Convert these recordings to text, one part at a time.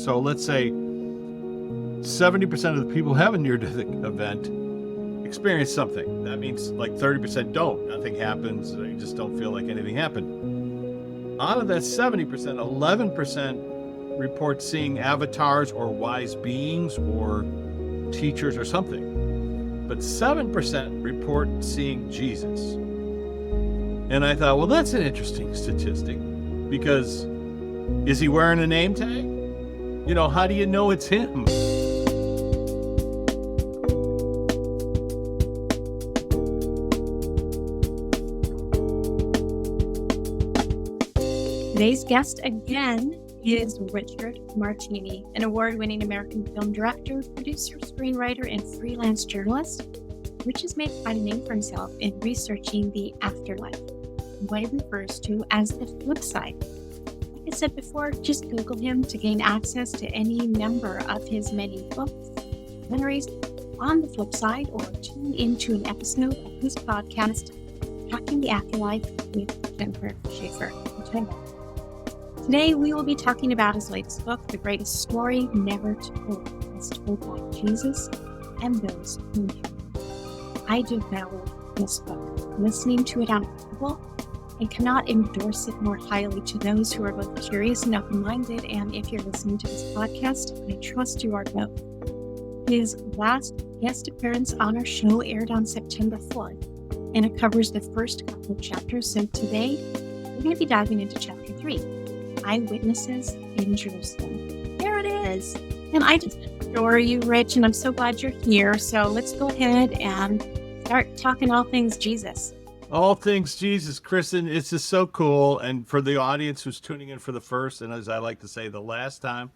So let's say 70% of the people who have a near-death event experience something. That means like 30% don't. Nothing happens. They just don't feel like anything happened. Out of that 70%, 11% report seeing avatars or wise beings or teachers or something. But 7% report seeing Jesus. And I thought, well, that's an interesting statistic, because is he wearing a name tag? You know, how do you know it's him? Today's guest again is Richard Martini, an award-winning American film director, producer, screenwriter, and freelance journalist. Rich has made quite a name for himself in researching the afterlife, what he refers to as the flip side. Like I said before, just Google him to gain access to any number of his many books, documentaries on the flip side, or tune into an episode of his podcast, Talking the Afterlife with Jennifer Schaefer. Today, we will be talking about his latest book, The Greatest Story Never Told, as told by Jesus and those who knew him. I devoured this book, listening to it on Audible, and cannot endorse it more highly to those who are both curious and open-minded. And if you're listening to this podcast, I trust you are both. His last guest appearance on our show aired on September 4th, and it covers the first couple of chapters. So today, we're going to be diving into chapter 3. Eyewitnesses in Jerusalem. There it is. And I just adore you, Rich, and I'm so glad you're here. So let's go ahead and start talking all things Jesus. All things Jesus, Kristin. It's just so cool. And for the audience who's tuning in for the first, and as I like to say, the last time,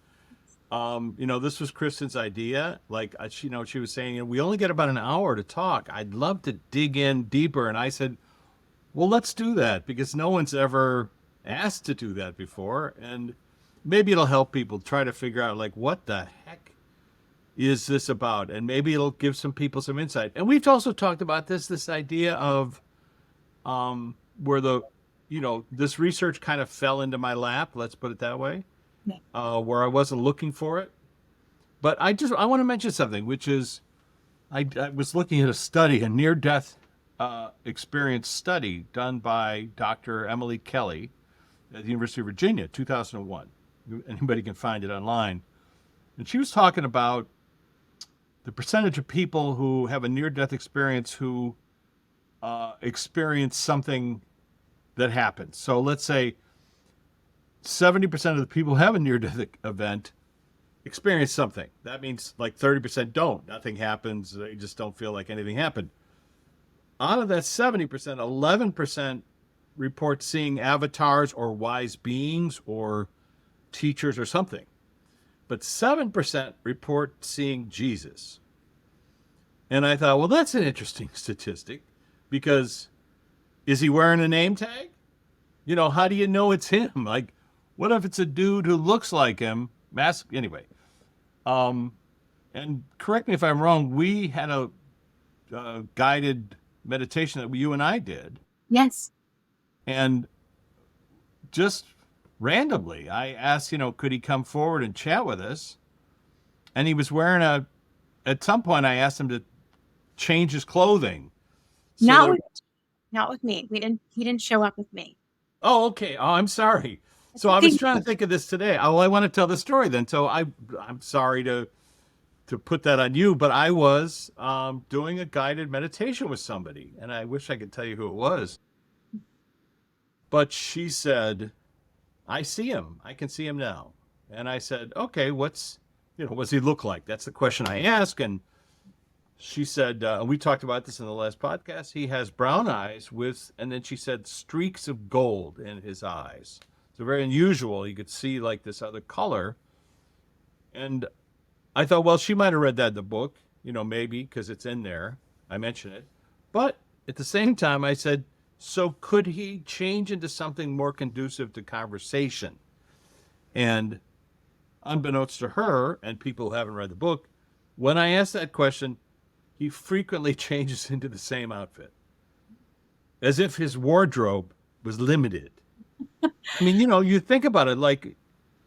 this was Kristin's idea. Like, she was saying, we only get about an hour to talk. I'd love to dig in deeper. And I said, well, let's do that, because no one's ever asked to do that before, and maybe it'll help people try to figure out, like, what the heck is this about, and maybe it'll give some people some insight. And we've also talked about this idea of where this research kind of fell into my lap, let's put it that way, where I wasn't looking for it. But I want to mention something, which is I was looking at a near-death experience study done by Dr. Emily Kelly at the University of Virginia, 2001. Anybody can find it online. And she was talking about the percentage of people who have a near-death experience who experience something that happens. So let's say 70% of the people who have a near-death event experience something. That means like 30% don't. Nothing happens. They just don't feel like anything happened. Out of that 70%, 11% report seeing avatars or wise beings or teachers or something. But 7% report seeing Jesus. And I thought, well, that's an interesting statistic, because is he wearing a name tag? You know, how do you know it's him? Like, what if it's a dude who looks like him? Anyway. And correct me if I'm wrong, we had a guided meditation that you and I did. Yes. And just randomly, I asked, could he come forward and chat with us? And he was wearing at some point I asked him to change his clothing. So not with me. He didn't show up with me. Oh, okay. Oh, I'm sorry. So I was trying to think of this today. Oh, I want to tell the story then. So I'm sorry to put that on you, but I was doing a guided meditation with somebody, and I wish I could tell you who it was. But she said, I see him. I can see him now. And I said, okay, what's he look like? That's the question I ask. And she said, we talked about this in the last podcast, he has brown eyes and then she said, streaks of gold in his eyes. So very unusual. You could see like this other color. And I thought, well, she might have read that in the book, maybe because it's in there. I mentioned it. But at the same time, I said, so could he change into something more conducive to conversation? And unbeknownst to her and people who haven't read the book, when I asked that question, he frequently changes into the same outfit, as if his wardrobe was limited. I mean, you think about it, like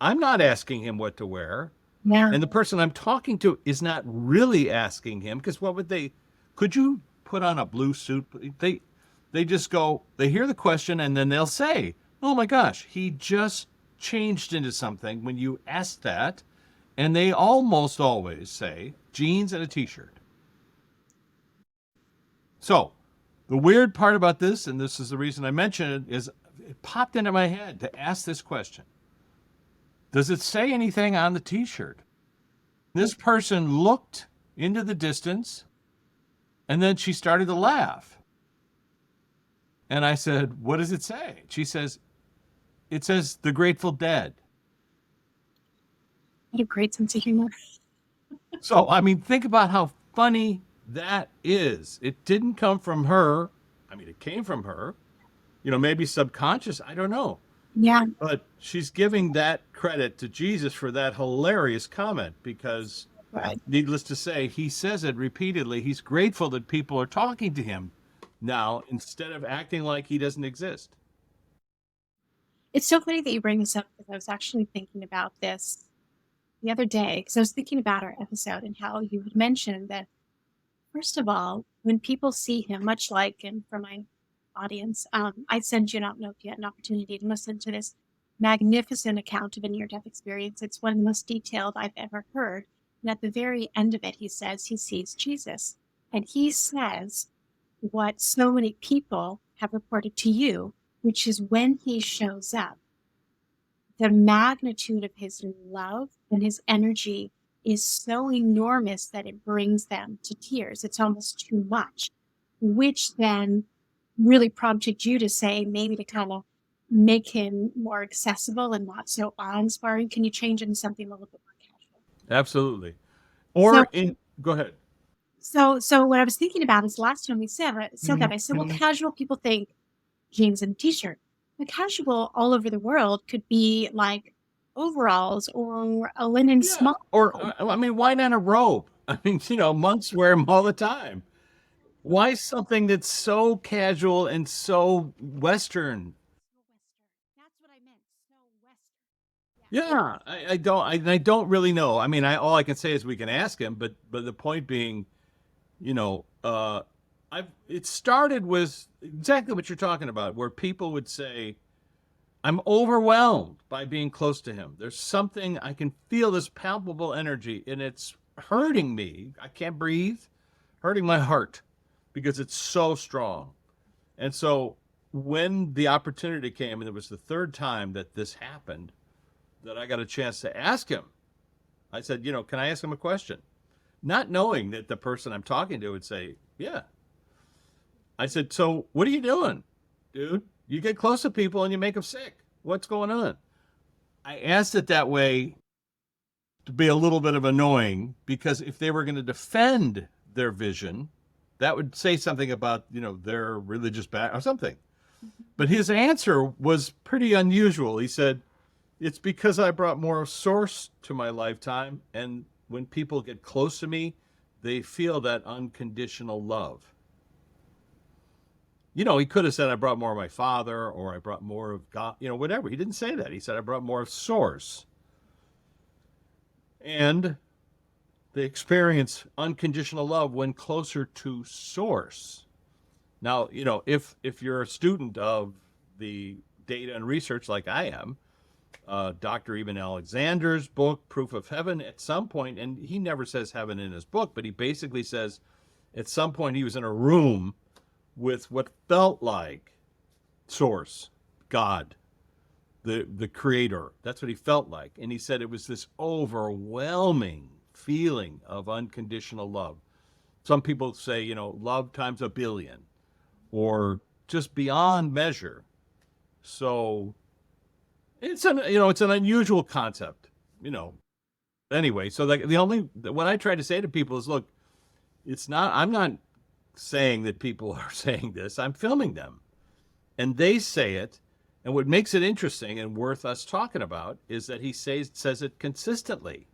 I'm not asking him what to wear. Yeah. And the person I'm talking to is not really asking him, because what would they, could you put on a blue suit? They just go, they hear the question and then they'll say, oh my gosh, he just changed into something when you ask that. And they almost always say jeans and a t-shirt. So the weird part about this, and this is the reason I mention it, is it popped into my head to ask this question. Does it say anything on the t-shirt? This person looked into the distance and then she started to laugh. And I said, what does it say? She says, it says the Grateful Dead. What a great sense of humor. So, I mean, think about how funny that is. It didn't come from her. I mean, it came from her, maybe subconscious. I don't know. Yeah. But she's giving that credit to Jesus for that hilarious comment because, Right. needless to say, he says it repeatedly. He's grateful that people are talking to him now instead of acting like he doesn't exist. It's so funny that you bring this up because I was actually thinking about this the other day because I was thinking about our episode and how you had mentioned that, first of all, when people see him, much like, and for my audience, I send you, I don't know if you had an opportunity to listen to this magnificent account of a near-death experience. It's one of the most detailed I've ever heard. And at the very end of it, he says he sees Jesus. And he says what so many people have reported to you, which is when he shows up, the magnitude of his love and his energy is so enormous that it brings them to tears. It's almost too much, which then really prompted you to say, maybe to kind of make him more accessible and not so awe-inspiring. Can you change it into something a little bit more casual? Absolutely. Go ahead. So what I was thinking about is last time we said that, I said, well, casual people think jeans and t-shirt. But casual all over the world could be like overalls or a linen small. Or, I mean, why not a robe? I mean, monks wear them all the time. Why something that's so casual and so Western? That's what I meant. Snow Western. Yeah, I don't really know. I mean, all I can say is we can ask him, but the point being, it started with exactly what you're talking about, where people would say, I'm overwhelmed by being close to him. There's something, I can feel this palpable energy and it's hurting me. I can't breathe, hurting my heart because it's so strong. And so when the opportunity came, and it was the third time that this happened, that I got a chance to ask him, I said, can I ask him a question? Not knowing that the person I'm talking to would say, yeah. I said, so what are you doing, dude? You get close to people and you make them sick. What's going on? I asked it that way to be a little bit of annoying, because if they were going to defend their vision, that would say something about, their religious background or something. But his answer was pretty unusual. He said, it's because I brought more source to my lifetime. And when people get close to me, they feel that unconditional love. He could have said, I brought more of my father, or I brought more of God, whatever. He didn't say that. He said, I brought more of source. And they experience unconditional love when closer to source. Now, if you're a student of the data and research like I am, Dr. Eben Alexander's book, Proof of Heaven, at some point, and he never says heaven in his book, but he basically says at some point he was in a room with what felt like source, God, the creator. That's what he felt like. And he said it was this overwhelming feeling of unconditional love. Some people say, love times a billion, or just beyond measure. So it's an unusual concept, Anyway, so what I try to say to people is, look, I'm not saying that people are saying this. I'm filming them, and they say it. And what makes it interesting and worth us talking about is that he says it consistently.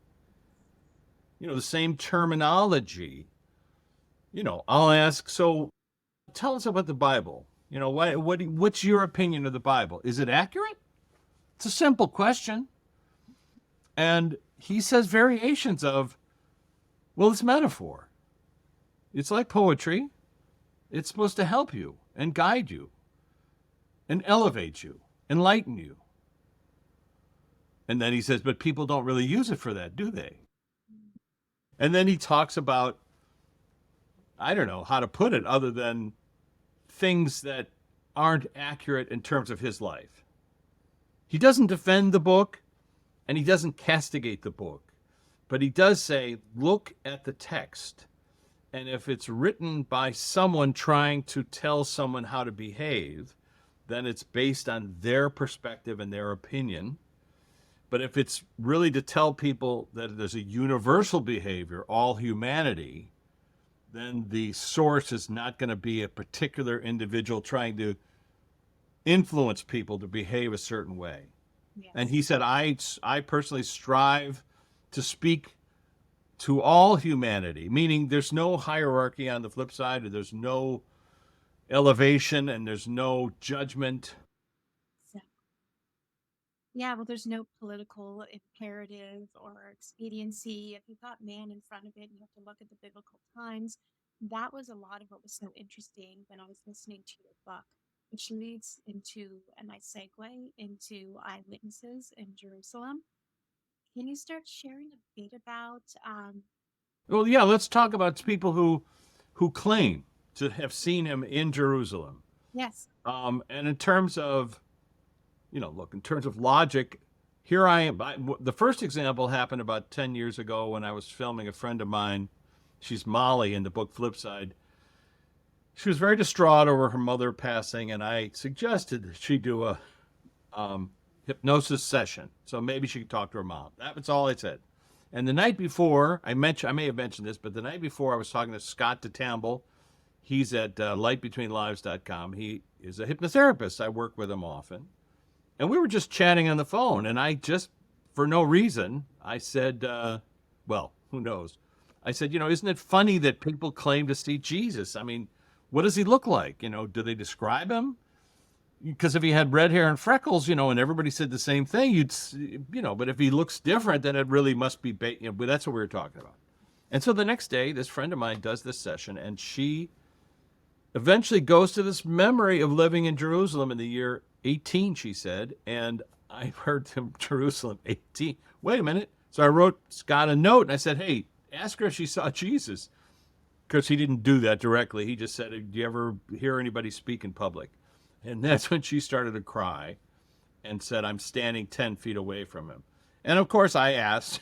The same terminology. I'll ask, so tell us about the Bible. What's your opinion of the Bible? Is it accurate? It's a simple question. And he says variations of, well, it's metaphor. It's like poetry. It's supposed to help you and guide you and elevate you, enlighten you. And then he says, but people don't really use it for that, do they? And then he talks about, I don't know how to put it other than things that aren't accurate in terms of his life. He doesn't defend the book and he doesn't castigate the book, but he does say, look at the text. And if it's written by someone trying to tell someone how to behave, then it's based on their perspective and their opinion. But if it's really to tell people that there's a universal behavior, all humanity, then the source is not going to be a particular individual trying to influence people to behave a certain way. Yes. And he said, I personally strive to speak to all humanity, meaning there's no hierarchy on the flip side, or there's no elevation and there's no judgment. So, yeah, well, there's no political imperative or expediency. If you've got man in front of it, you have to look at the biblical times. That was a lot of what was so interesting when I was listening to your book, which leads into a nice segue into eyewitnesses in Jerusalem. Can you start sharing a bit about Well, yeah, let's talk about people who claim to have seen him in Jerusalem. yes. And in terms of, look, in terms of logic, here I am. The first example happened about 10 years ago when I was filming a friend of mine. She's Molly in the book Flipside. She was very distraught over her mother passing, and I suggested that she do a hypnosis session. So maybe she could talk to her mom. That was all I said. And the night before, I may have mentioned this, but the night before I was talking to Scott DeTamble. He's at lightbetweenlives.com. He is a hypnotherapist. I work with him often. And we were just chatting on the phone, and I just, for no reason, I said, well, who knows? I said, isn't it funny that people claim to see Jesus? I mean, what does he look like? Do they describe him? Because if he had red hair and freckles, and everybody said the same thing, but if he looks different, then it really must be, but that's what we were talking about. And so the next day, this friend of mine does this session, and she eventually goes to this memory of living in Jerusalem in the year 18, she said, and I heard him, Jerusalem 18. Wait a minute. So I wrote Scott a note, and I said, hey, ask her if she saw Jesus. Because he didn't do that directly. He just said, do you ever hear anybody speak in public? And that's when she started to cry and said, I'm standing 10 feet away from him. And of course, I asked,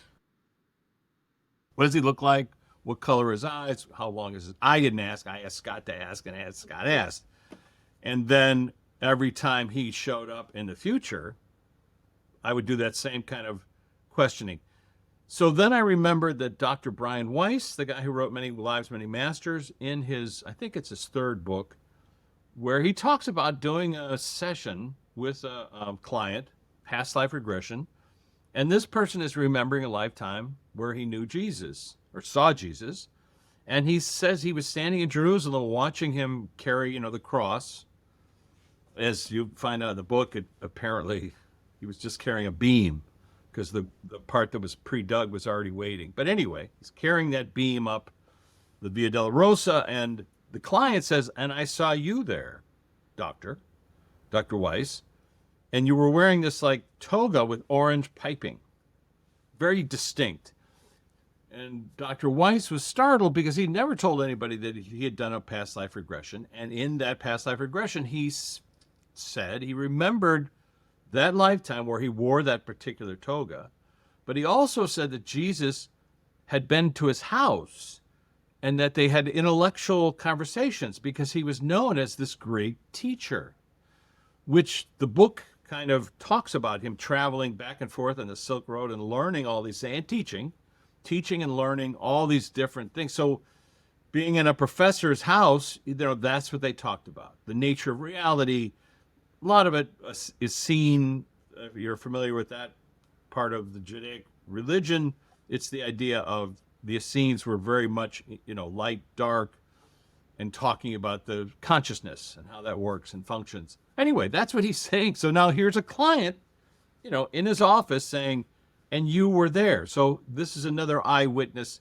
what does he look like? What color are his eyes? How long is his? I didn't ask. I asked Scott to ask, and Scott asked. And then every time he showed up in the future, I would do that same kind of questioning. So then I remembered that Dr. Brian Weiss, the guy who wrote Many Lives, Many Masters, in his, I think it's his third book, where he talks about doing a session with a client, past life regression, and this person is remembering a lifetime where he knew Jesus or saw Jesus, and he says he was standing in Jerusalem watching him carry, the cross. As you find out in the book, apparently he was just carrying a beam because the part that was pre-dug was already waiting. But anyway, he's carrying that beam up the Via Dolorosa, and the client says, and I saw you there, Dr. Weiss, and you were wearing this like toga with orange piping, very distinct. And Dr. Weiss was startled because he never told anybody that he had done a past life regression. And in that past life regression, he said he remembered that lifetime where he wore that particular toga. But he also said that Jesus had been to his house and that they had intellectual conversations because he was known as this great teacher, which the book kind of talks about him traveling back and forth on the Silk Road and learning all these things, and teaching and learning all these different things. So being in a professor's house, that's what they talked about. The nature of reality, a lot of it is seen, if you're familiar with that part of the Judaic religion, it's the idea of the Essenes were very much, light, dark, and talking about the consciousness and how that works and functions. Anyway, that's what he's saying. So now here's a client, in his office saying, and you were there. So this is another eyewitness,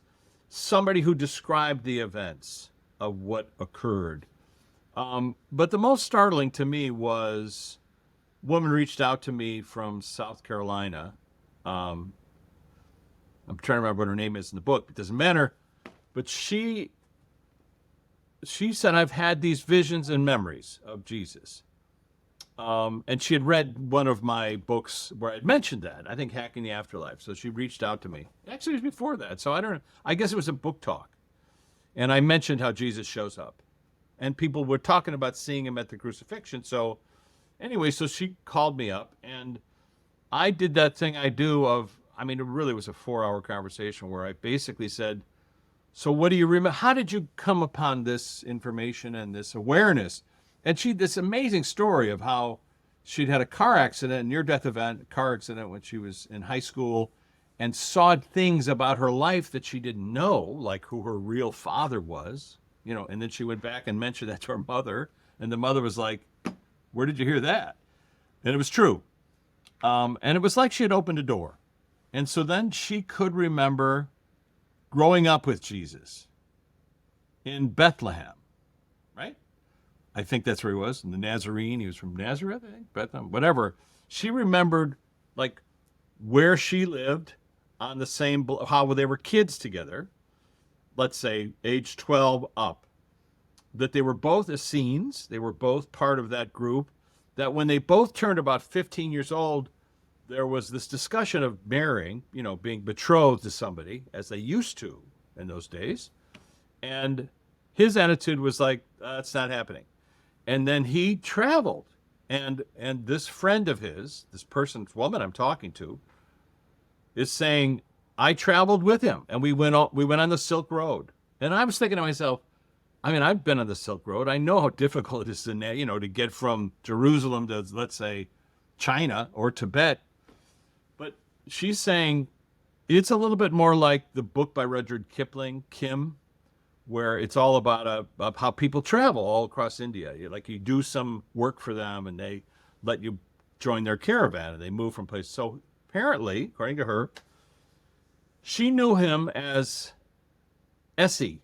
somebody who described the events of what occurred. But the most startling to me was a woman reached out to me from South Carolina. I'm trying to remember what her name is in the book. It doesn't matter. But she said, I've had these visions and memories of Jesus. And she had read one of my books where I'd mentioned that, I think Hacking the Afterlife. So she reached out to me. Actually, it was before that. So I don't know. I guess it was a book talk. And I mentioned how Jesus shows up. And people were talking about seeing him at the crucifixion. So anyway, so she called me up. And I did that thing I do of, I mean, it really was a 4-hour conversation where I basically said, so what do you remember? How did you come upon this information and this awareness? And she, this amazing story of how she'd had a car accident, near-death event, car accident when she was in high school, and saw things about her life that she didn't know, like who her real father was, you know, and then she went back and mentioned that to her mother, and the mother was like, where did you hear that? And it was true. And it was like she had opened a door. And so then she could remember growing up with Jesus in Bethlehem, right? I think that's where he was, in the Nazarene. He was from Nazareth, I think, Bethlehem, whatever. She remembered, like, where she lived on the same, how they were kids together, let's say age 12 up, that they were both Essenes, they were both part of that group, that when they both turned about 15 years old, there was this discussion of marrying, you know, being betrothed to somebody, as they used to in those days. And his attitude was like, it's not happening. And then he traveled. And this friend of his, this woman I'm talking to, is saying, I traveled with him. And we went on the Silk Road. And I was thinking to myself, I mean, I've been on the Silk Road. I know how difficult it is to, you know, to get from Jerusalem to, let's say, China or Tibet. But she's saying it's a little bit more like the book by Rudyard Kipling, Kim, where it's all about how people travel all across India. Like you do some work for them and they let you join their caravan and they move from place. So apparently, according to her, she knew him as Essie.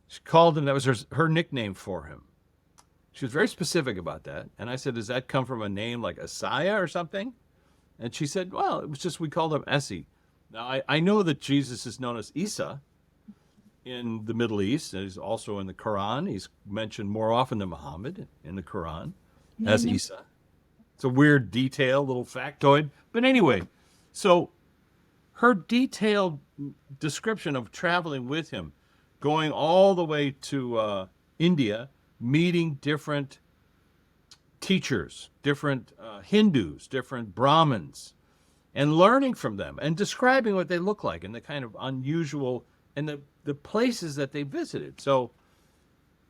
She called him, that was her nickname for him. She was very specific about that. And I said, does that come from a name like Isaiah or something? And she said, well, it was just, we called him Essie. Now, I know that Jesus is known as Isa in the Middle East, and he's also in the Quran. He's mentioned more often than Muhammad in the Quran as Isa. It's a weird detail, little factoid. But anyway, so her detailed description of traveling with him, going all the way to India, meeting different teachers, different Hindus, different Brahmins, and learning from them and describing what they look like and the kind of unusual and the places that they visited. So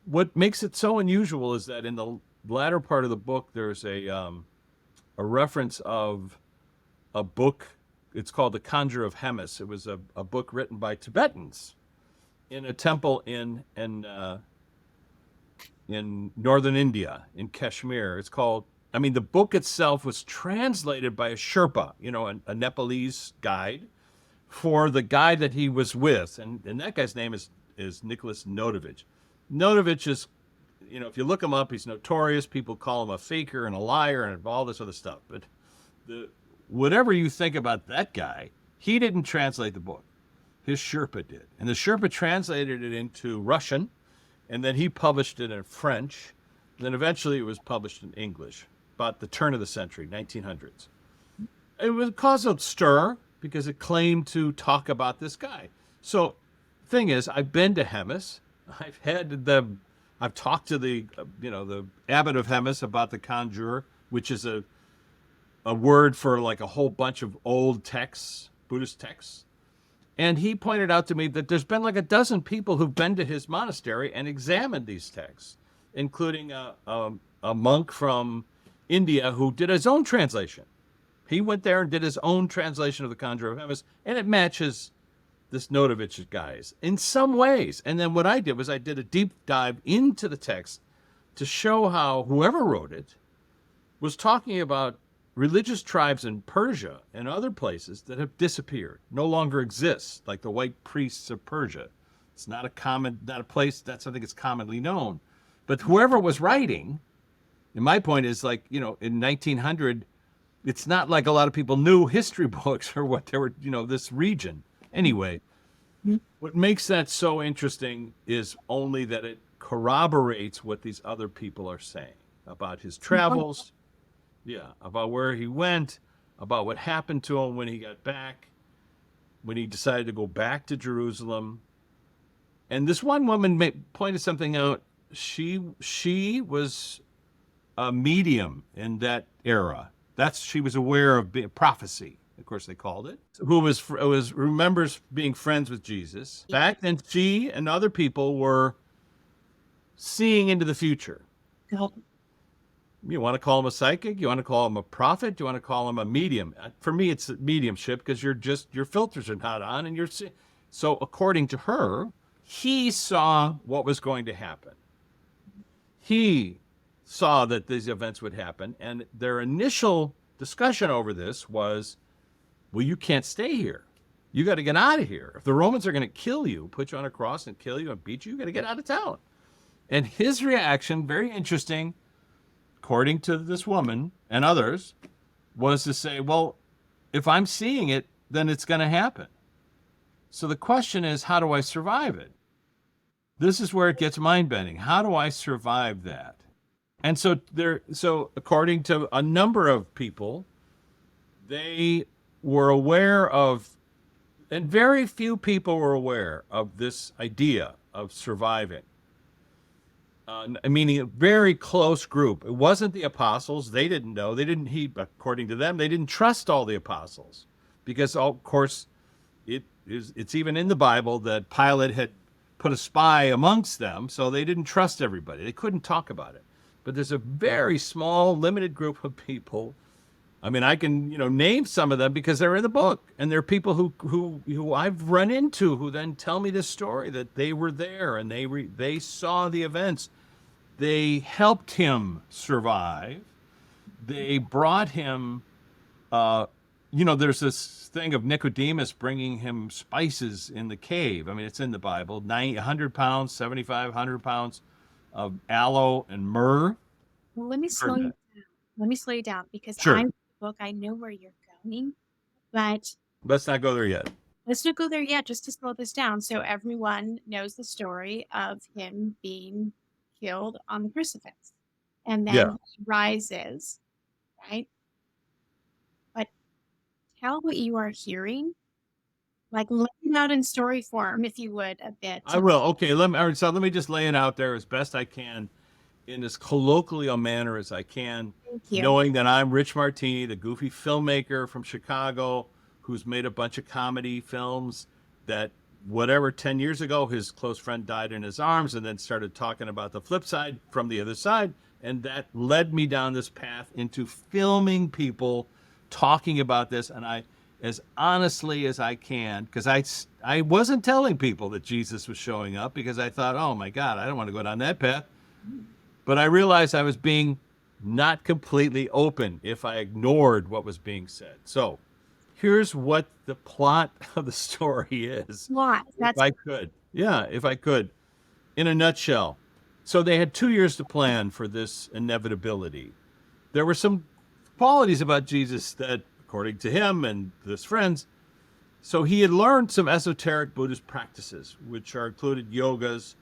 what makes it so unusual is that in the latter part of the book, there's a reference of a book. It's called The Conjure of Hemis. It was a book written by Tibetans in a temple in northern India, in Kashmir. It's called, I mean, the book itself was translated by a Sherpa, you know, a Nepalese guide, for the guy that he was with. And that guy's name is Nicholas Notovich. Notovich is, you know, if you look him up, he's notorious. People call him a faker and a liar and all this other stuff. But whatever you think about that guy, he didn't translate the book. His Sherpa did. And the Sherpa translated it into Russian, and then he published it in French. And then eventually it was published in English, about the turn of the century, 1900s. It was caused a stir because it claimed to talk about this guy. So the thing is, I've been to Hemis. I've talked to the abbot of Hemis about the conjurer, which is a word for like a whole bunch of old texts, Buddhist texts. And he pointed out to me that there's been like a dozen people who've been to his monastery and examined these texts, including a monk from India who did his own translation. He went there and did his own translation of the Conjure of Hemis, and it matches this Notovich's guys in some ways. And then what I did was I did a deep dive into the text to show how whoever wrote it was talking about religious tribes in Persia and other places that have disappeared, no longer exist, like the white priests of Persia. It's not a place that's something that's commonly known. But whoever was writing, and my point is, like, in 1900, it's not like a lot of people knew history books or what they were, this region. Anyway, what makes that so interesting is only that it corroborates what these other people are saying about his travels, about where he went, about what happened to him when he got back, when he decided to go back to Jerusalem. And this one woman pointed something out. She was a medium in that era. She was aware of prophecy, of course they called it. Who remembers being friends with Jesus. Back then, she and other people were seeing into the future. You want to call him a psychic? You want to call him a prophet? Do you want to call him a medium? For me, it's mediumship, because your filters are not on, and so according to her, he saw what was going to happen. He saw that these events would happen, and their initial discussion over this was, well, you can't stay here. You got to get out of here. If the Romans are going to kill you, put you on a cross and kill you and beat you got to get out of town. And his reaction, very interesting, according to this woman and others, was to say, well, if I'm seeing it, then it's going to happen. So the question is, how do I survive it? This is where it gets mind-bending. How do I survive that? And so according to a number of people, they were aware of, and very few people were aware of this idea of surviving. Meaning a very close group. It wasn't the apostles. They didn't know. According to them, they didn't trust all the apostles, because, of course, it's even in the Bible that Pilate had put a spy amongst them, so they didn't trust everybody. They couldn't talk about it. But there's a very small, limited group of people. I mean, I can, name some of them because they're in the book, and they're people who I've run into who then tell me this story, that they were there and they saw the events. They helped him survive. They brought him, there's this thing of Nicodemus bringing him spices in the cave. I mean, it's in the Bible, 100 pounds, 7,500 pounds of aloe and myrrh. Well, let me slow you down. Let me slow you down, because Sure. I'm in the book. I know where you're going, but Let's not go there yet. let's not go there yet, just to slow this down. So everyone knows the story of him being killed on the crucifix, and then he rises, right? But tell what you are hearing, like lay it out in story form, if you would, a bit. I will. Okay, let me just lay it out there as best I can, in as colloquial a manner as I can, knowing that I'm Rich Martini, the goofy filmmaker from Chicago, who's made a bunch of comedy films that, 10 years ago, his close friend died in his arms, and then started talking about the flip side from the other side. And that led me down this path into filming people talking about this. And I, as honestly as I can, because I wasn't telling people that Jesus was showing up, because I thought, oh my God, I don't want to go down that path. But I realized I was being not completely open if I ignored what was being said. So here's what the plot of the story is. Why? If I could, in a nutshell. So they had 2 years to plan for this inevitability. There were some qualities about Jesus that, according to him and his friends, so he had learned some esoteric Buddhist practices, which are included yogas.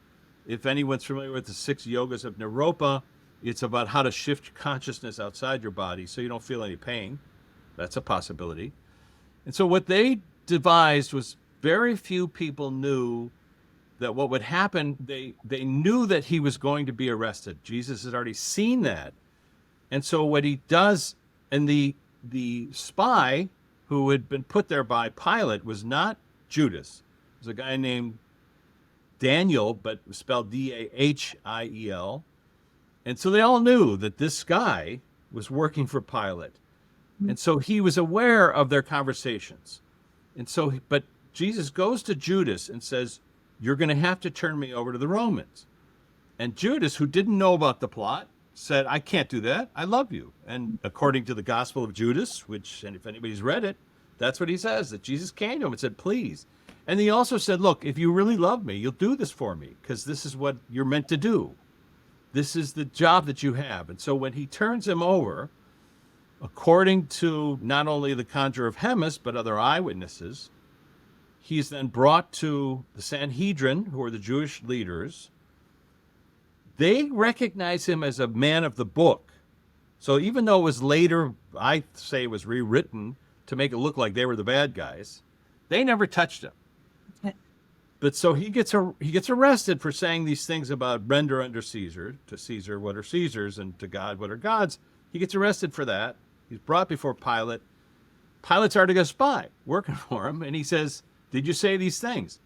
If anyone's familiar with the 6 yogas of Naropa, it's about how to shift consciousness outside your body so you don't feel any pain. That's a possibility. And so what they devised was, very few people knew that what would happen. They knew that he was going to be arrested. Jesus had already seen that. And so what he does, and the spy who had been put there by Pilate was not Judas. It was a guy named Daniel, but spelled Dahiel. And so they all knew that this guy was working for Pilate. And so he was aware of their conversations. And so, but Jesus goes to Judas and says, you're going to have to turn me over to the Romans. And Judas, who didn't know about the plot, said, I can't do that. I love you. And according to the Gospel of Judas, which, and if anybody's read it, that's what he says, that Jesus came to him and said, please. And he also said, look, if you really love me, you'll do this for me, because this is what you're meant to do. This is the job that you have. And so when he turns him over, according to not only the conjurer of Hermas, but other eyewitnesses, he's then brought to the Sanhedrin, who are the Jewish leaders. They recognize him as a man of the book. So even though it was later, I say it was rewritten to make it look like they were the bad guys, they never touched him. But so he gets arrested for saying these things about render unto Caesar, to Caesar what are Caesar's, and to God what are God's. He gets arrested for that. He's brought before Pilate. Pilate's already got a spy working for him, and he says, did you say these things?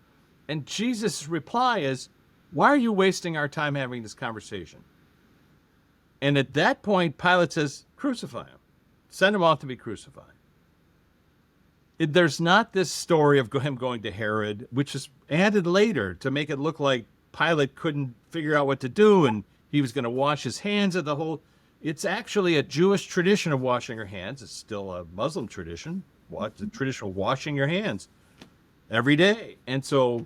And Jesus' reply is, why are you wasting our time having this conversation? And at that point, Pilate says, crucify him. Send him off to be crucified. There's not this story of him going to Herod, which is added later to make it look like Pilate couldn't figure out what to do and he was going to wash his hands of the whole. It's actually a Jewish tradition of washing your hands. It's still a Muslim tradition, the tradition of washing your hands every day. And so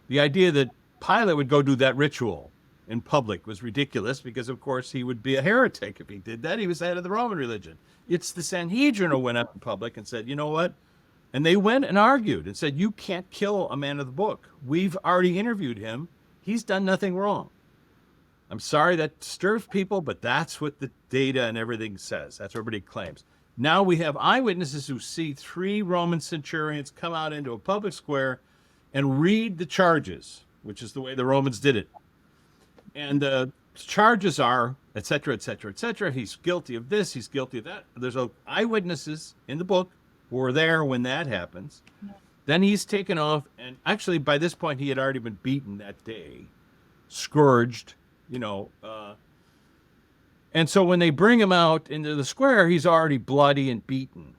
the idea that Pilate would go do that ritual in public was ridiculous because, of course, he would be a heretic if he did that. He was the head of the Roman religion. It's the Sanhedrin who went up in public and said, you know what? And they went and argued and said, you can't kill a man of the book. We've already interviewed him. He's done nothing wrong. I'm sorry that disturbs people, but that's what the data and everything says. That's what everybody claims. Now we have eyewitnesses who see 3 Roman centurions come out into a public square and read the charges, which is the way the Romans did it. And the charges are, et cetera, et cetera, et cetera. He's guilty of this. He's guilty of that. There's eyewitnesses in the book who were there when that happens. Then he's taken off. And actually, by this point, he had already been beaten that day, scourged, and so when they bring him out into the square, he's already bloody and beaten.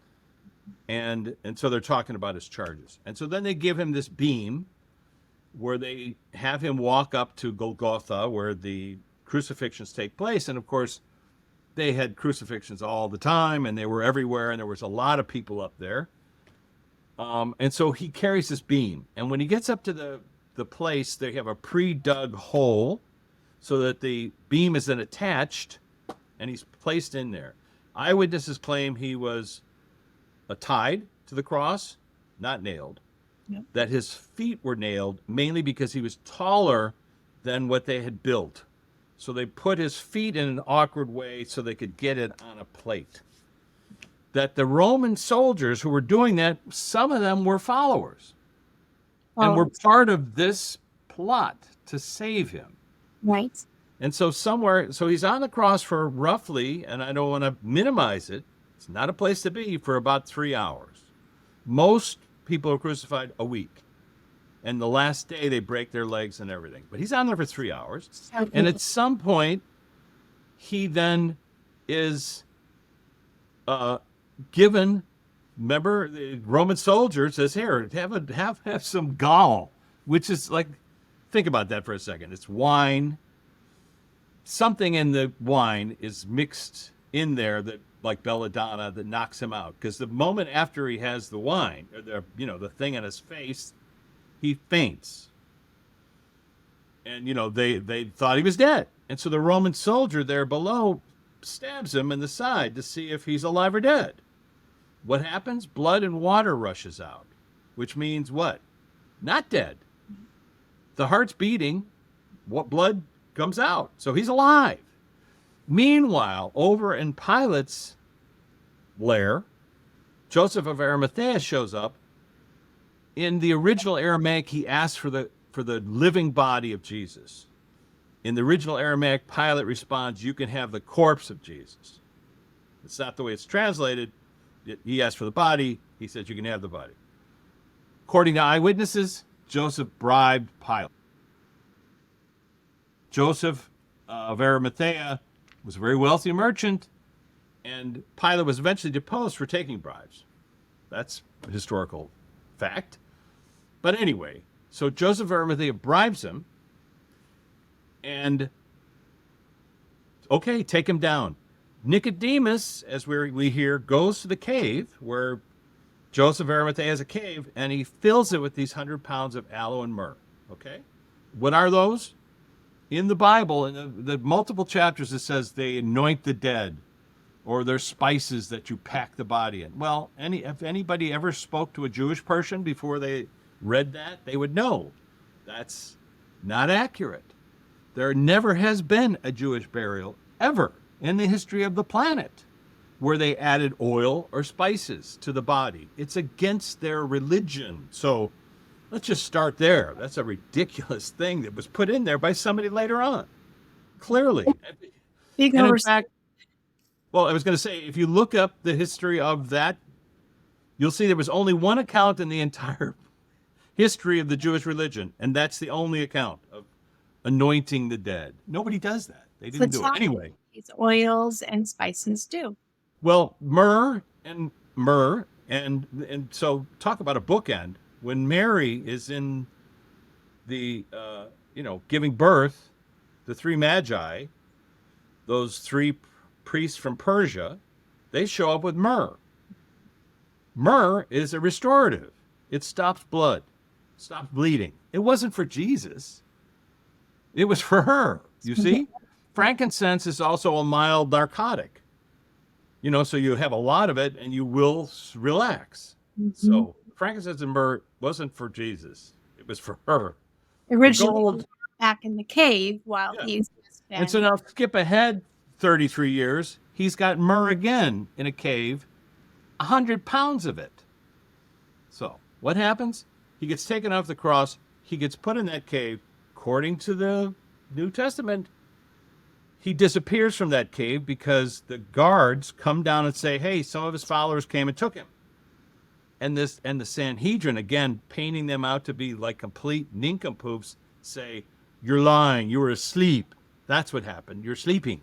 And so they're talking about his charges. And so then they give him this beam where they have him walk up to Golgotha, where the crucifixions take place. And of course, they had crucifixions all the time, and they were everywhere, and there was a lot of people up there. And so he carries this beam. And when he gets up to the place, they have a pre-dug hole so that the beam is then attached, and he's placed in there. Eyewitnesses claim he was tied to the cross, not nailed. Yep. That his feet were nailed mainly because he was taller than what they had built. So they put his feet in an awkward way so they could get it on a plate. That the Roman soldiers who were doing that, some of them were followers and were part of this plot to save him. Right. And so so he's on the cross for roughly, and I don't want to minimize it, it's not a place to be, for about 3 hours. Most people are crucified a week. And the last day they break their legs and everything. But he's on there for 3 hours. Okay. And at some point, he then is given, remember, the Roman soldier says, here, have some gall, which is like, think about that for a second. It's wine. Something in the wine is mixed in there that, like belladonna, that knocks him out. Because the moment after he has the wine, or the thing on his face, he faints. And, they thought he was dead. And so the Roman soldier there below stabs him in the side to see if he's alive or dead. What happens? Blood and water rushes out, which means what? Not dead. The heart's beating, what blood comes out. So he's alive. Meanwhile, over in Pilate's lair, Joseph of Arimathea shows up. In the original Aramaic, he asks for the living body of Jesus. In the original Aramaic, Pilate responds, you can have the corpse of Jesus. It's not the way it's translated. He asked for the body. He says, you can have the body. According to eyewitnesses, Joseph bribed Pilate. Joseph of Arimathea was a very wealthy merchant, and Pilate was eventually deposed for taking bribes. That's a historical fact. But anyway, so Joseph of Arimathea bribes him, and Okay, take him down. Nicodemus, as we hear, goes to the cave where Joseph of Arimathea has a cave, and he fills it with these 100 pounds of aloe and myrrh. Okay? What are those? In the Bible, in the multiple chapters, it says they anoint the dead, or they're spices that you pack the body in. Well, if anybody ever spoke to a Jewish person before they read that, they would know that's not accurate. There never has been a Jewish burial ever in the history of the planet where they added oil or spices to the body. It's against their religion. So let's just start there. That's a ridiculous thing that was put in there by somebody later on. Clearly. Big And in oversight. fact, well, I was going to say, if you look up the history of that, you'll see there was only one account in the entire history of the Jewish religion, and that's the only account of anointing the dead. Nobody does that. They didn't do it. Anyway. These oils and spices do. Well, myrrh, and so talk about a bookend. When Mary is in the, giving birth, the three magi, those three priests from Persia, they show up with myrrh. Myrrh is a restorative. It stops blood, stops bleeding. It wasn't for Jesus. It was for her, you see? Frankincense is also a mild narcotic. So you have a lot of it and you will relax. Mm-hmm. So frankincense and myrrh wasn't for Jesus. It was for her. Originally back in the cave while he's just been. And so now skip ahead 33 years. He's got myrrh again in a cave, 100 pounds of it. So what happens? He gets taken off the cross. He gets put in that cave. According to the New Testament, he disappears from that cave because the guards come down and say, hey, some of his followers came and took him. And the Sanhedrin, again, painting them out to be like complete nincompoops, say, you're lying, you were asleep. That's what happened. You're sleeping.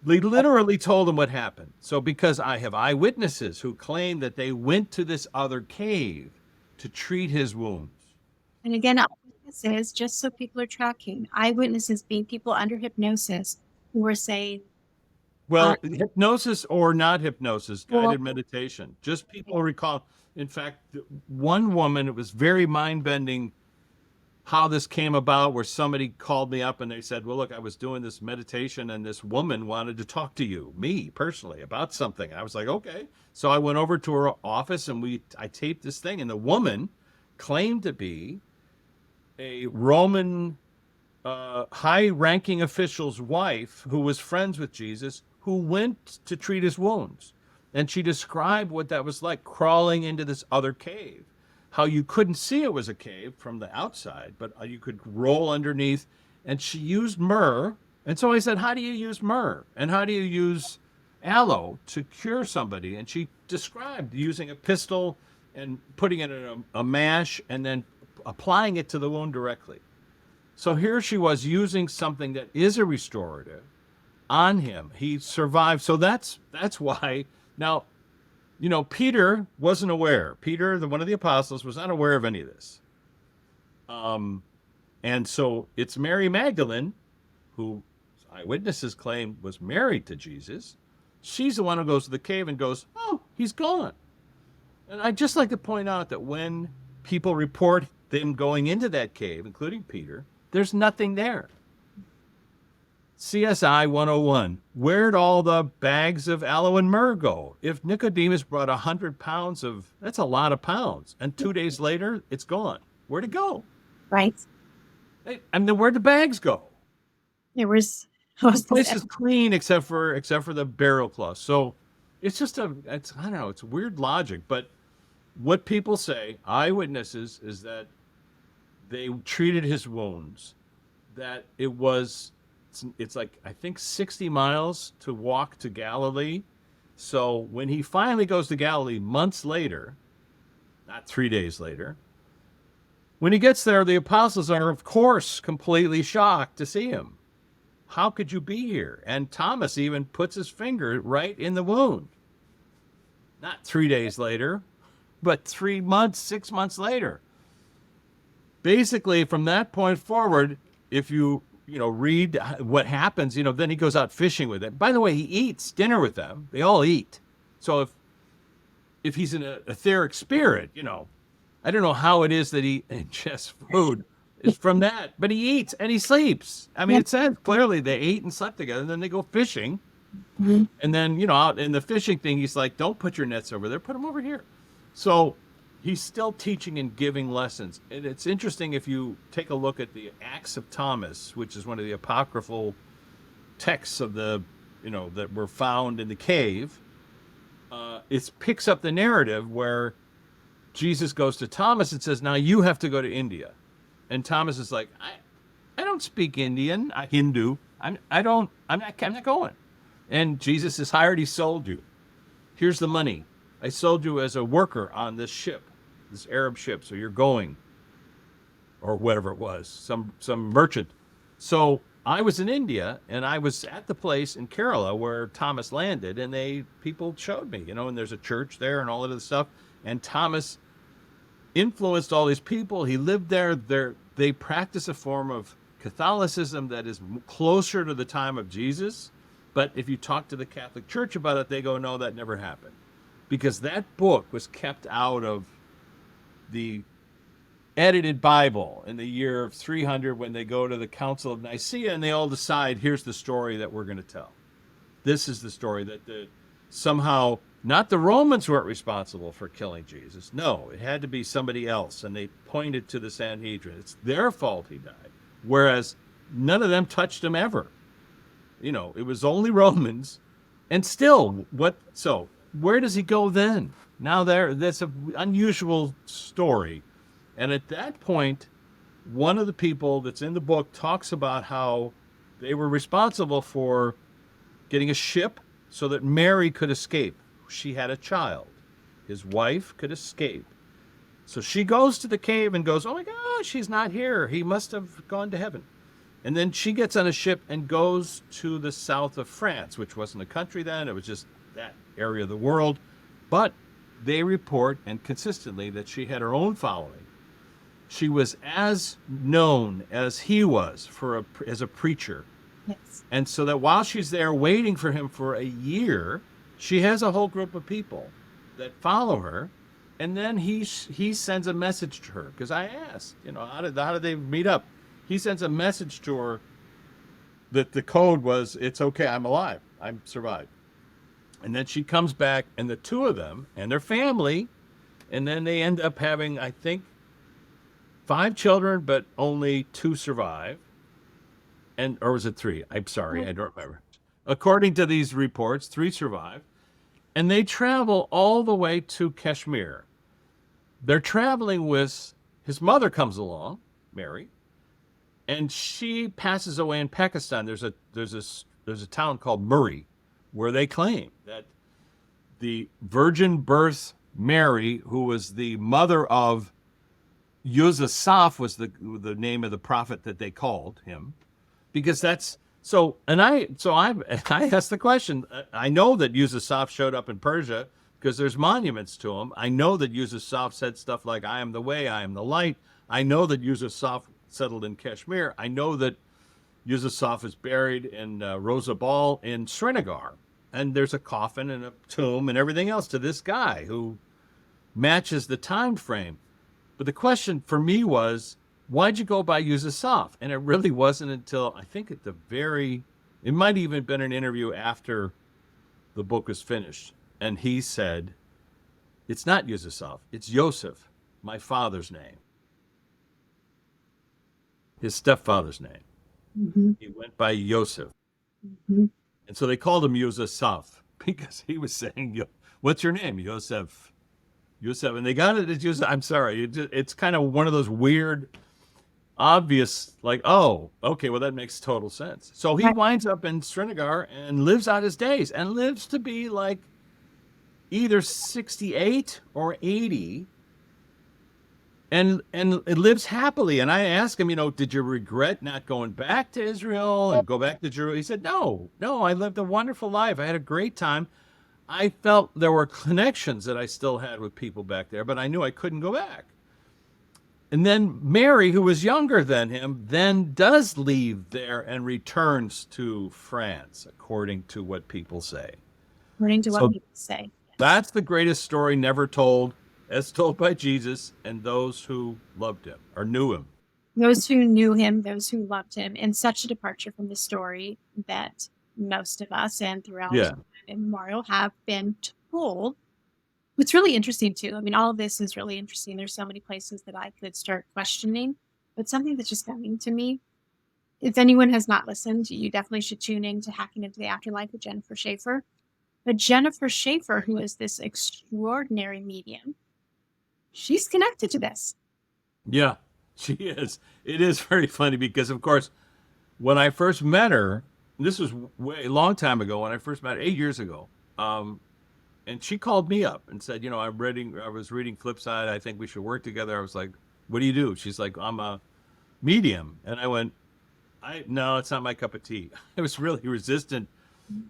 They literally told him what happened. So because I have eyewitnesses who claim that they went to this other cave to treat his wounds. And again, eyewitnesses, just so people are tracking, eyewitnesses being people under hypnosis who were saying, well, hypnosis or not hypnosis, guided meditation. Just people recall. In fact, one woman, it was very mind-bending how this came about, where somebody called me up and they said, well, look, I was doing this meditation and this woman wanted to talk to you, me personally, about something. I was like, okay. So I went over to her office and I taped this thing, and the woman claimed to be a Roman high-ranking official's wife who was friends with Jesus, who went to treat his wounds. And she described what that was like, crawling into this other cave, how you couldn't see it was a cave from the outside, but you could roll underneath. And she used myrrh. And so I said, how do you use myrrh? And how do you use aloe to cure somebody? And she described using a pistol and putting it in a mash and then applying it to the wound directly. So here she was using something that is a restorative on him. He survived. So that's why. Now, Peter wasn't aware. Peter, one of the apostles, was not aware of any of this. And so it's Mary Magdalene, who eyewitnesses claim was married to Jesus. She's the one who goes to the cave and goes, oh, he's gone. And I'd just like to point out that when people report them going into that cave, including Peter, there's nothing there. CSI 101, where'd all the bags of aloe and myrrh go? If Nicodemus brought 100 pounds that's a lot of pounds. And 2 days later, it's gone. Where'd it go? Right. And then where'd the bags go? There was... The place is clean except for the burial cloth. So it's just I don't know, it's weird logic. But what people say, eyewitnesses, is that they treated his wounds, that it's like, I think 60 miles to walk to Galilee. So when he finally goes to Galilee months later, not 3 days later, when he gets there, the apostles are, of course, completely shocked to see him. How could you be here? And Thomas even puts his finger right in the wound. Not 3 days later, but 3 months, 6 months later. Basically, from that point forward, if you read what happens. Then he goes out fishing with it. By the way, he eats dinner with them. They all eat. So if he's an etheric spirit, I don't know how it is that he ingests food. It's from that, but he eats and he sleeps. I mean, Yep. it says clearly they ate and slept together, and then they go fishing. Mm-hmm. And then, out in the fishing thing, he's like, don't put your nets over there, put them over here. So he's still teaching and giving lessons. And it's interesting if you take a look at the Acts of Thomas, which is one of the apocryphal texts of the, that were found in the cave. It picks up the narrative where Jesus goes to Thomas and says, now you have to go to India. And Thomas is like, I don't speak Indian, Hindu. I'm not going. And Jesus says, I already sold you. Here's the money. I sold you as a worker on this ship, this Arab ship. So you're going, or whatever it was, some merchant. So I was in India, and I was at the place in Kerala where Thomas landed, and people showed me, and there's a church there and all of this stuff. And Thomas influenced all these people. He lived there. They practice a form of Catholicism that is closer to the time of Jesus. But if you talk to the Catholic Church about it, they go, no, that never happened. Because that book was kept out of the edited Bible in the year of 300 when they go to the Council of Nicaea and they all decide, here's the story that we're going to tell. This is the story that somehow not the Romans weren't responsible for killing Jesus. No, it had to be somebody else. And they pointed to the Sanhedrin. It's their fault he died. Whereas none of them touched him ever. It was only Romans. And still, so where does he go then? Now that's an unusual story. And at that point, one of the people that's in the book talks about how they were responsible for getting a ship so that Mary could escape. She had a child. His wife could escape. So she goes to the cave and goes, oh my gosh, he's not here. He must have gone to heaven. And then she gets on a ship and goes to the south of France, which wasn't a country then. It was just that area of the world. But they report, and consistently, that she had her own following. She was as known as he was as a preacher. Yes. And so that while she's there waiting for him for a year, she has a whole group of people that follow her. And then he sends a message to her. Because I asked, how did they meet up? He sends a message to her that the code was, it's okay, I'm alive. I'm survived. And then she comes back, and the two of them and their family, and then they end up having, I think, 5 children, but only 2 survive. Or was it 3? I'm sorry, I don't remember. According to these reports, 3 survive. And they travel all the way to Kashmir. They're traveling with, his mother comes along, Mary, and she passes away in Pakistan. There's a town called Murree where they claim that the virgin birth Mary, who was the mother of Yusuf, was the name of the prophet that they called him, because that's so. And I asked the question. I know that Yusuf showed up in Persia because there's monuments to him. I know that Yusuf said stuff like, I am the way, I am the light. I know that Yusuf settled in Kashmir. I know that Yusuf is buried in Rosabal in Srinagar. And there's a coffin and a tomb and everything else to this guy who matches the time frame. But the question for me was, why'd you go by Yusuf? And it really wasn't until, I think it might even been an interview after the book was finished. And he said, it's not Yusuf, it's Yosef, my father's name. His stepfather's name. Mm-hmm. He went by Yosef. Mm-hmm. And so they called him Yusuf because he was saying, what's your name? Yosef. And they got it as Yusuf. I'm sorry. It's kind of one of those weird, obvious, like, oh, okay, well, that makes total sense. So he winds up in Srinagar and lives out his days and lives to be like either 68 or 80. And it lives happily. And I asked him, did you regret not going back to Israel and go back to Jerusalem? He said, no, I lived a wonderful life. I had a great time. I felt there were connections that I still had with people back there, but I knew I couldn't go back. And then Mary, who was younger than him, then does leave there and returns to France, according to what people say. According to what So people say. Yes. that's the greatest story never told, as told by Jesus and those who loved him or knew him. Those who knew him, those who loved him, and such a departure from the story that most of us and throughout Yeah. time immemorial have been told. What's really interesting too, I mean, all of this is really interesting. There's so many places that I could start questioning, but something that's just coming to me. If anyone has not listened, you definitely should tune in to Hacking into the Afterlife with Jennifer Schaefer. But Jennifer Schaefer, who is this extraordinary medium, she's connected to this. Yeah, she is. It is very funny because, of course, when I first met her, this was way a long time ago. When I first met her, 8 years ago, and she called me up and said, I was reading Flipside. I think we should work together. I was like, what do you do? She's like, I'm a medium, and I went, no, it's not my cup of tea. I was really resistant.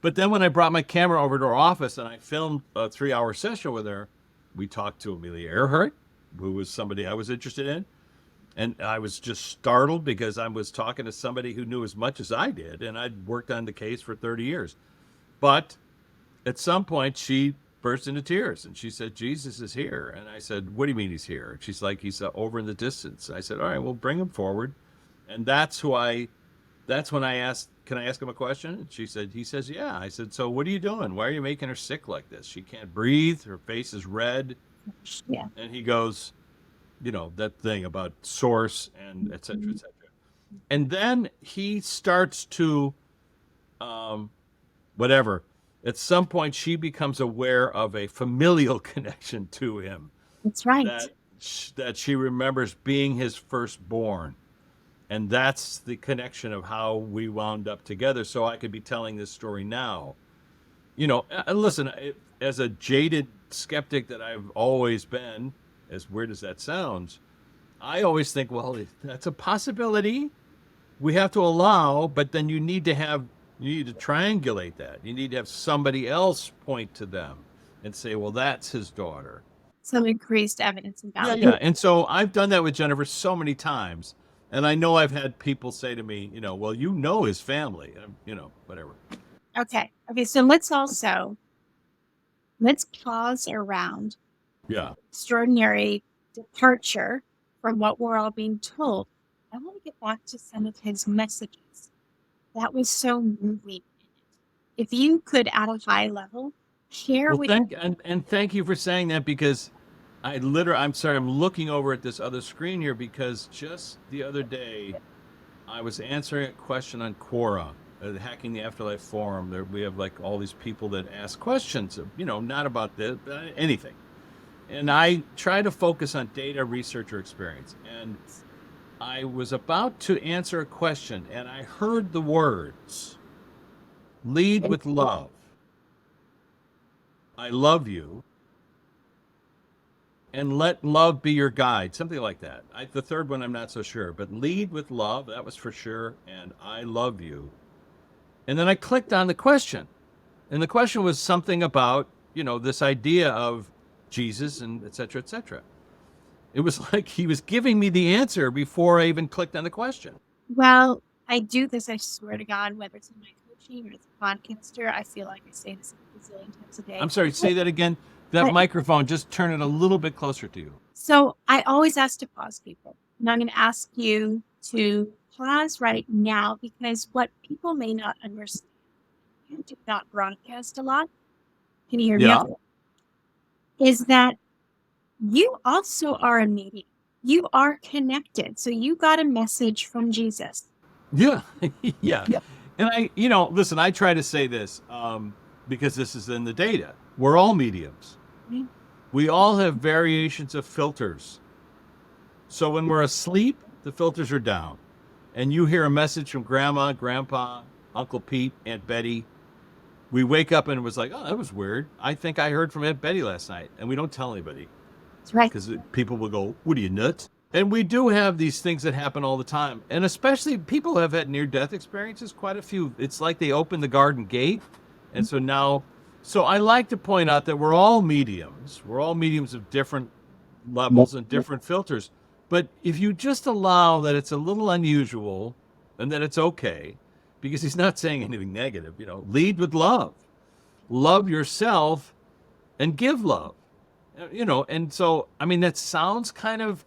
But then when I brought my camera over to her office and I filmed a 3-hour session with her, we talked to Amelia Earhart, who was somebody I was interested in. And I was just startled because I was talking to somebody who knew as much as I did, and I'd worked on the case for 30 years. But at some point, she burst into tears, and she said, Jesus is here. And I said, what do you mean he's here? She's like, he's over in the distance. I said, all right, well, bring him forward. And that's when I asked, can I ask him a question? And she said, he says, yeah. I said, so what are you doing? Why are you making her sick like this? She can't breathe. Her face is red. Yeah. And he goes, that thing about source and et cetera, et cetera. And then he starts to, whatever. At some point, she becomes aware of a familial connection to him. That's right. That she remembers being his firstborn. And that's the connection of how we wound up together. So I could be telling this story now. Listen, as a jaded skeptic that I've always been, as weird as that sounds, I always think, well, that's a possibility we have to allow, but then you need to triangulate that. You need to have somebody else point to them and say, well, that's his daughter. Some increased evidence and validation. Yeah. And so I've done that with Jennifer so many times. And I know I've had people say to me, well, his family, whatever. Okay. So let's pause around extraordinary departure from what we're all being told. I want to get back to some of his messages. That was so moving. If you could, at a high level, share with and thank you for saying that, because I'm sorry, I'm looking over at this other screen here because just the other day I was answering a question on Quora, the Hacking the Afterlife forum. There we have like all these people that ask questions, not about this, anything. And I try to focus on data, research, or experience. And I was about to answer a question, and I heard the words, lead with love. I love you. And let love be your guide. Something like that. The third one, I'm not so sure. But lead with love, that was for sure. And I love you. And then I clicked on the question. And the question was something about, this idea of Jesus and et cetera, et cetera. It was like he was giving me the answer before I even clicked on the question. Well, I do this, I swear to God, whether it's in my coaching or as a podcaster, I feel like I say this a bazillion times a day. I'm sorry, say that again. That microphone, just turn it a little bit closer to you. So I always ask to pause people. And I'm going to ask you to pause right now, because what people may not understand, you do not broadcast a lot. Can you hear me? Yeah. Is that you also are a medium. You are connected. So you got a message from Jesus. Yeah. Yeah. And listen, I try to say this because this is in the data. We're all mediums. Mm-hmm. We all have variations of filters. So when we're asleep, the filters are down. And you hear a message from Grandma, Grandpa, Uncle Pete, Aunt Betty. We wake up and it was like, oh, that was weird. I think I heard from Aunt Betty last night. And we don't tell anybody. That's right. Because people will go, what are you, nuts? And we do have these things that happen all the time. And especially people who have had near-death experiences, quite a few. It's like they open the garden gate. And so now... So I like to point out that we're all mediums. We're all mediums of different levels and different filters. But if you just allow that it's a little unusual and that it's okay, because he's not saying anything negative, lead with love. Love yourself and give love. And so, I mean, that sounds kind of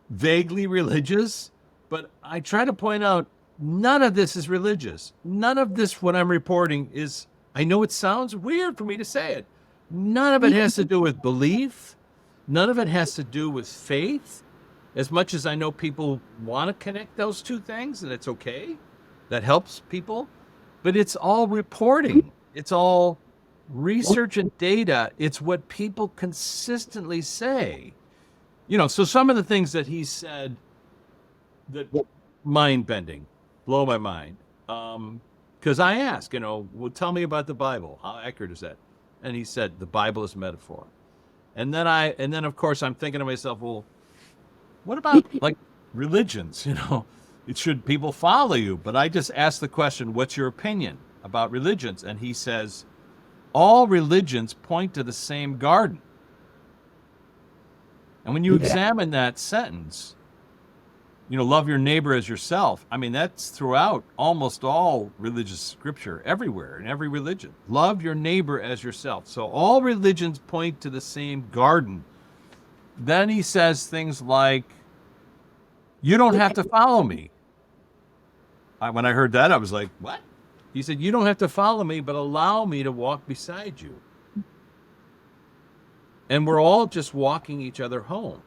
vaguely religious, but I try to point out none of this is religious. None of this, what I'm reporting, is, I know it sounds weird for me to say it. None of it has to do with belief. None of it has to do with faith. As much as I know people want to connect those two things, and it's okay, that helps people, but it's all reporting. It's all research and data. It's what people consistently say. So some of the things that he said that mind-bending, blow my mind. Because I asked, well, tell me about the Bible. How accurate is that? And he said, the Bible is metaphor. And then of course I'm thinking to myself, well, what about like religions? It should people follow you? But I just asked the question, what's your opinion about religions? And he says, all religions point to the same garden. And when you examine that sentence, love your neighbor as yourself. I mean, that's throughout almost all religious scripture, everywhere, in every religion. Love your neighbor as yourself. So all religions point to the same garden. Then he says things like, you don't have to follow me. When I heard that, I was like, what? He said, you don't have to follow me, but allow me to walk beside you. And we're all just walking each other home.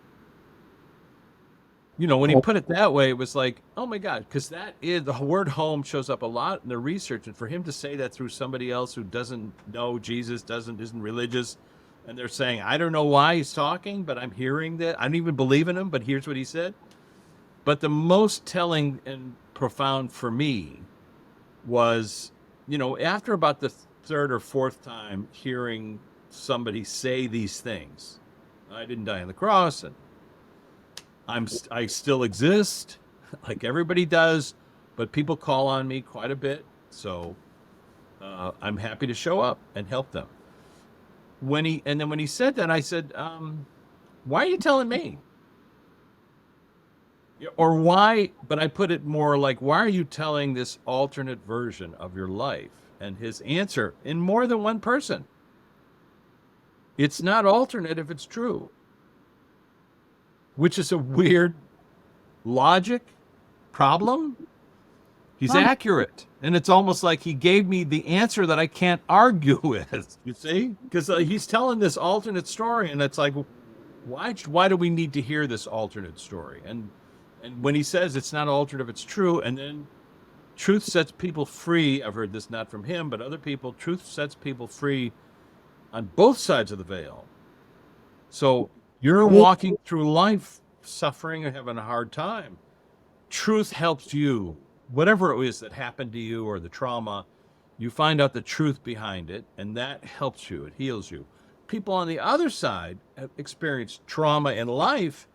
When he put it that way, it was like, oh my God, because the word home shows up a lot in the research. And for him to say that through somebody else who doesn't know Jesus, isn't religious, and they're saying, I don't know why he's talking, but I'm hearing that. I don't even believe in him, but here's what he said. But the most telling and profound for me was, after about the third or fourth time hearing somebody say these things, I didn't die on the cross, and I still exist, like everybody does, but people call on me quite a bit, so I'm happy to show up and help them. When he said that, I said, why are you telling me? Or why, but I put it more like, why are you telling this alternate version of your life? And his answer, in more than one person, it's not alternate if it's true. Which is a weird logic problem. He's accurate. And it's almost like he gave me the answer that I can't argue with, you see? Because he's telling this alternate story, and it's like, why do we need to hear this alternate story? And when he says it's not alternate if it's true, and then truth sets people free. I've heard this not from him, but other people, truth sets people free on both sides of the veil. So you're walking through life suffering or having a hard time. Truth helps you, whatever it is that happened to you or the trauma, you find out the truth behind it, and that helps you. It heals you. People on the other side have experienced trauma in life,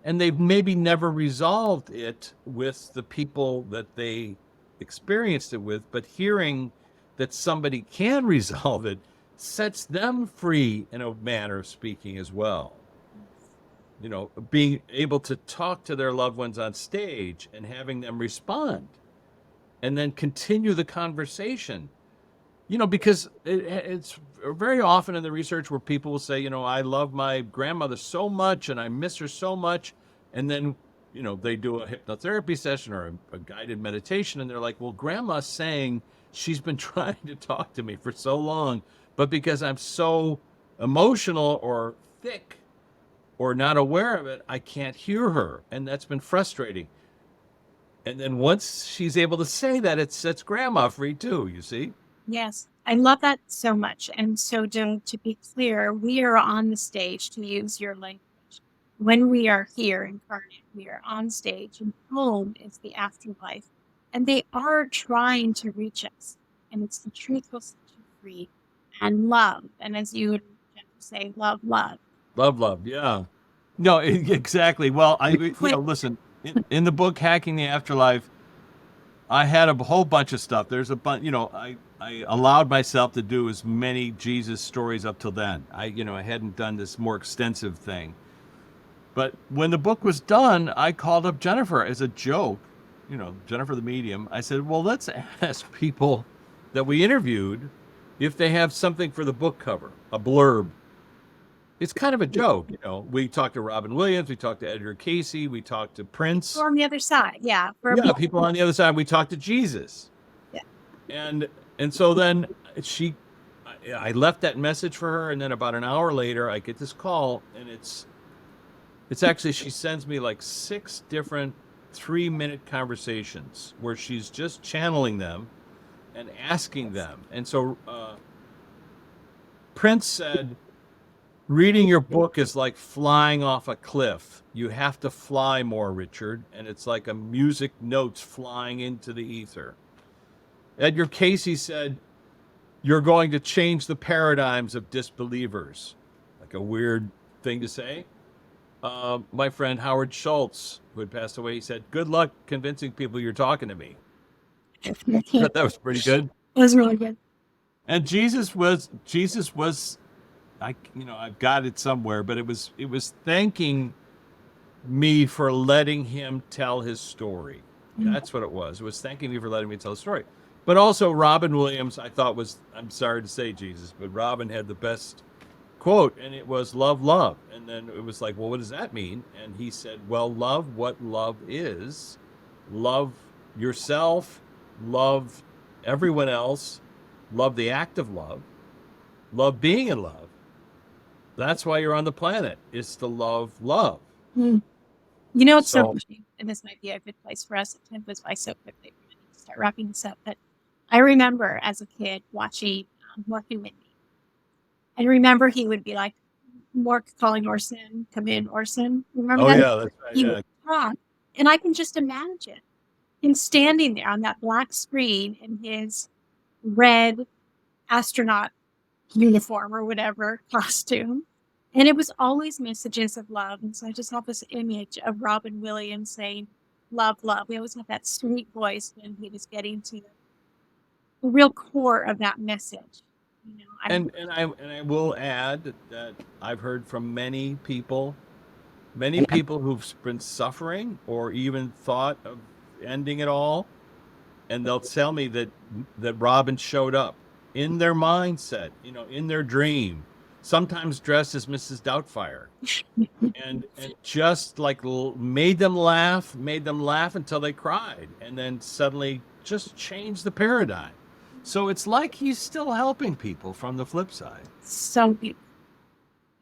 and they've maybe never resolved it with the people that they experienced it with, but hearing that somebody can resolve it sets them free in a manner of speaking as well. Being able to talk to their loved ones on stage and having them respond and then continue the conversation, because it's very often in the research where people will say, I love my grandmother so much and I miss her so much. And then, they do a hypnotherapy session or a guided meditation, and they're like, well, grandma's saying she's been trying to talk to me for so long, but because I'm so emotional or thick or not aware of it, I can't hear her. And that's been frustrating. And then once she's able to say that, it sets grandma free too, you see? Yes, I love that so much. And so to be clear, we are on the stage, to use your language. When we are here incarnate, we are on stage, and home is the afterlife. And they are trying to reach us. And it's the truth will set you free. And love. And as you would say, love. Love, yeah. No, exactly. Well, listen, in the book, Hacking the Afterlife, I had a whole bunch of stuff. There's a bunch, I allowed myself to do as many Jesus stories up till then. I hadn't done this more extensive thing. But when the book was done, I called up Jennifer as a joke, Jennifer the medium. I said, well, let's ask people that we interviewed if they have something for the book cover, a blurb. It's kind of a joke, We talked to Robin Williams, we talked to Edgar Casey, we talked to Prince. Or on the other side, yeah. Yeah, people on the other side. We talked to Jesus. Yeah. And so then I left that message for her, and then about an hour later, I get this call, and it's actually, she sends me like 6 different 3-minute conversations where she's just channeling them and asking them. And so Prince said, reading your book is like flying off a cliff. You have to fly more, Richard. And it's like a music notes flying into the ether. Edgar Casey said, you're going to change the paradigms of disbelievers. Like a weird thing to say. My friend Howard Schultz, who had passed away, he said, good luck convincing people you're talking to me. That was pretty good. It was really good. And Jesus was I've got it somewhere, but it was thanking me for letting him tell his story. That's what it was. It was thanking me for letting me tell the story. But also Robin Williams, I thought I'm sorry to say Jesus, but Robin had the best quote, and it was love, love. And then it was like, well, what does that mean? And he said, well, love what love is. Love yourself, love everyone else, love the act of love being in love. That's why you're on the planet, is to love love. It's so funny, and this might be a good place for us. Time goes by so quickly. We're going to start wrapping this up. But I remember as a kid watching Mork and Mindy. I remember he would be like, Mork calling Orson, come in, Orson. Remember that? Yeah, that's right. He would talk, and I can just imagine him standing there on that black screen in his red astronaut uniform or whatever costume. And it was always messages of love. And so I just have this image of Robin Williams saying, love, love. We always have that sweet voice when he was getting to the real core of that message. And I will add that I've heard from many people who've been suffering or even thought of ending it all, and they'll tell me that Robin showed up in their mindset, in their dream, sometimes dressed as Mrs. Doubtfire, and just like made them laugh until they cried, and then suddenly just changed the paradigm. So it's like he's still helping people from the flip side. So beautiful.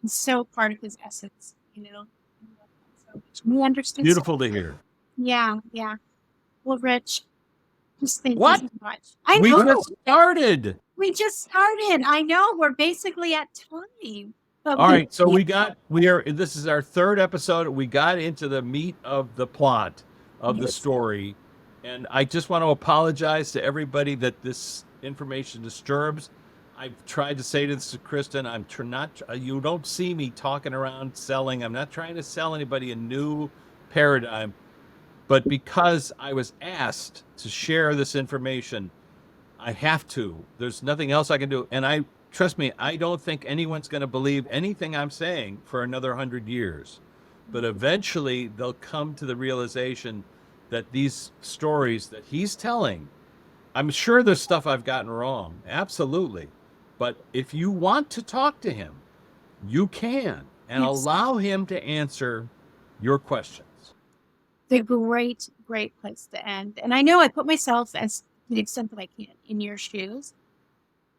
It's so part of his essence, We understand. Beautiful to hear. Yeah, yeah. Well, Rich, just thank What? you so much. We just started. We just started. I know. We're basically at time. All right. So this is our 3rd episode. We got into the meat of the plot of the story. And I just want to apologize to everybody that this information disturbs. I've tried to say this to Kristin. You don't see me talking around selling. I'm not trying to sell anybody a new paradigm. But because I was asked to share this information, I have to. There's nothing else I can do. And trust me, I don't think anyone's going to believe anything I'm saying for another 100 years. But eventually they'll come to the realization that these stories that he's telling, I'm sure there's stuff I've gotten wrong. Absolutely. But if you want to talk to him, you can, and allow him to answer your questions. It's a great, great place to end. And I know I put myself, as to the extent that I can, in your shoes.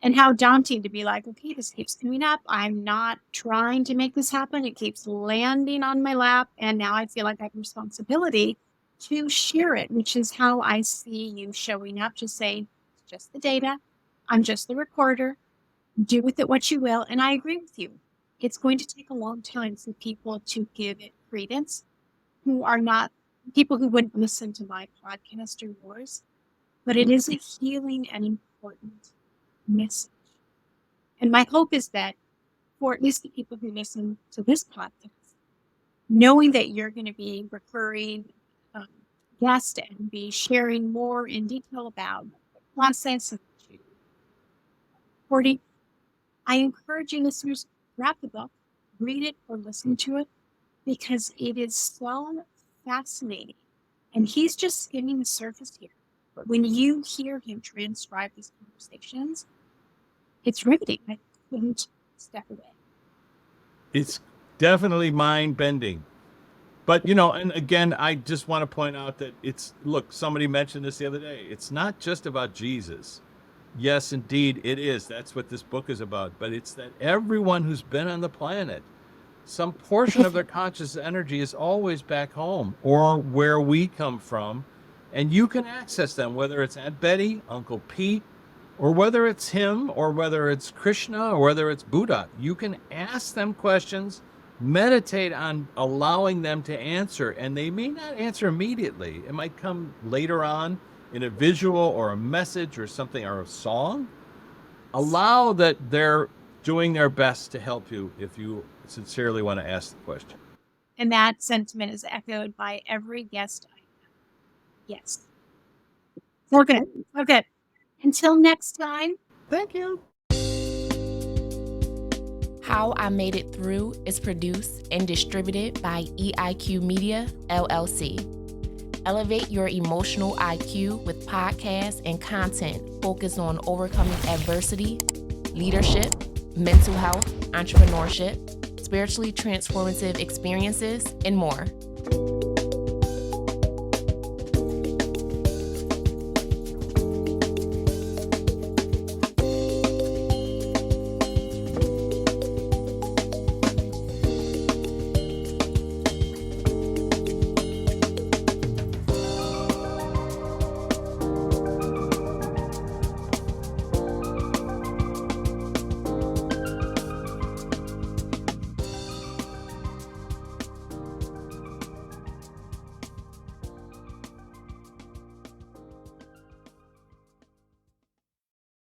And how daunting to be like, okay, this keeps coming up. I'm not trying to make this happen. It keeps landing on my lap. And now I feel like I have responsibility to share it, which is how I see you showing up, just saying, it's just the data. I'm just the recorder. Do with it what you will. And I agree with you. It's going to take a long time for people to give it credence who are not people who wouldn't listen to my podcast or yours. But it is a healing and important message. And my hope is that for at least the people who listen to this podcast, knowing that you're going to be recurring guest and be sharing more in detail about the process of recording, I encourage you listeners, grab the book, read it or listen to it, because it is so fascinating. And he's just skimming the surface here. But when you hear him transcribe these conversations, it's riveting. I couldn't step away. It's definitely mind bending. But, you know, and again, I just want to point out that look, somebody mentioned this the other day. It's not just about Jesus. Yes, indeed, it is. That's what this book is about. But it's that everyone who's been on the planet, some portion of their conscious energy is always back home or where we come from. And you can access them, whether it's Aunt Betty, Uncle Pete, or whether it's him, or whether it's Krishna, or whether it's Buddha. You can ask them questions, meditate on allowing them to answer, and they may not answer immediately. It might come later on in a visual or a message or something, or a song. Allow that they're doing their best to help you if you sincerely want to ask the question. And that sentiment is echoed by every guest I have. Yes. We're good. We're good. Until next time. Thank you. How I Made It Through is produced and distributed by EIQ Media, LLC. Elevate your emotional IQ with podcasts and content focused on overcoming adversity, leadership, mental health, entrepreneurship, spiritually transformative experiences, and more.